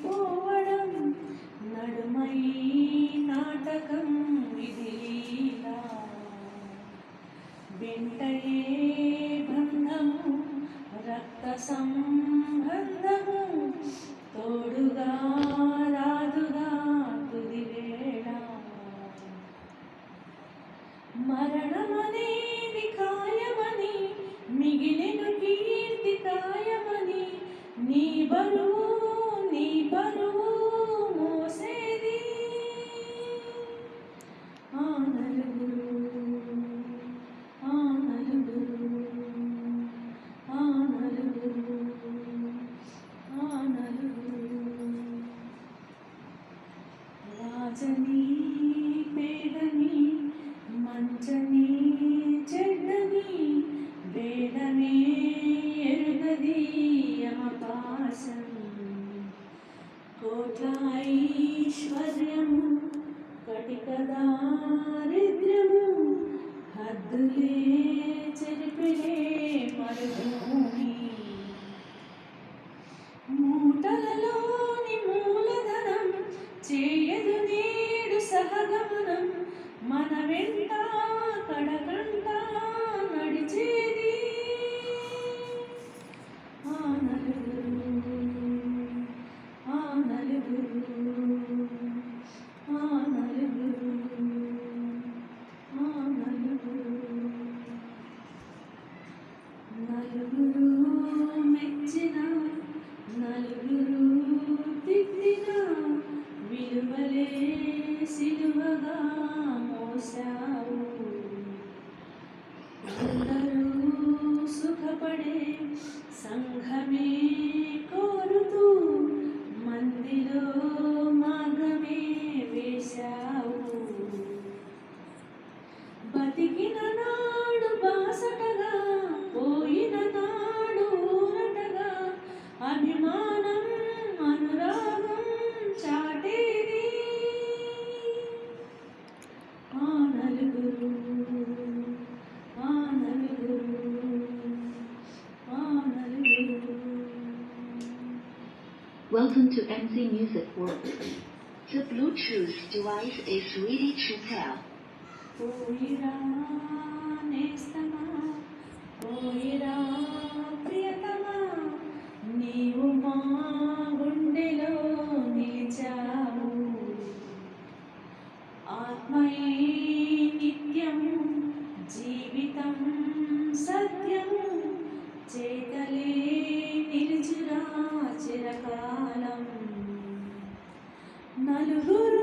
పోవడం నడుమై నాటకం ఇది లీలా వెంటయే బంధము రక్త సంబంధము తోడుగా రాదుగా తుది వేళ మరణమనేది ఖాయమని మిగిలిన కీర్తి కాయమని నీ బరువు మోసేది ఆ నలుగురు రాజని పేదని మంచని చెడ్డని వేదనే ఎరుగది యమపాశం కోట్ల ఐశ్వర్యము కటిక దారిద్ర్యము హద్దులే చెరిపిలే మరుభూమి మూటలలోని మూలధనం చేయదు నేడు సహగమనం మన వెంట కడకంట నడిచేది ఆ నలుగురు నలుగురు మెచ్చిన నలుగురు తిట్టిన విలువలే సిలువగా మోసావు అందరూ సుఖపడే సంఘమే కోరుతూ మందిలో మార్గమే వేశావు బతికిన నాడు బాసటగా పోయిన నాడు ఊరటగా అభిమానం అనురాగం చాటేది ఆ నలుగురు Welcome to MC Music World. The Bluetooth device is ready to pair. పోయిరా నేస్తమా పోయిరా ప్రియతమా నీవు మా గుండెలో నిలిచావు ఆత్మయే నిత్యము జీవితం సత్యము చేతలే నిలుచురా చిరకాలం నలుగురు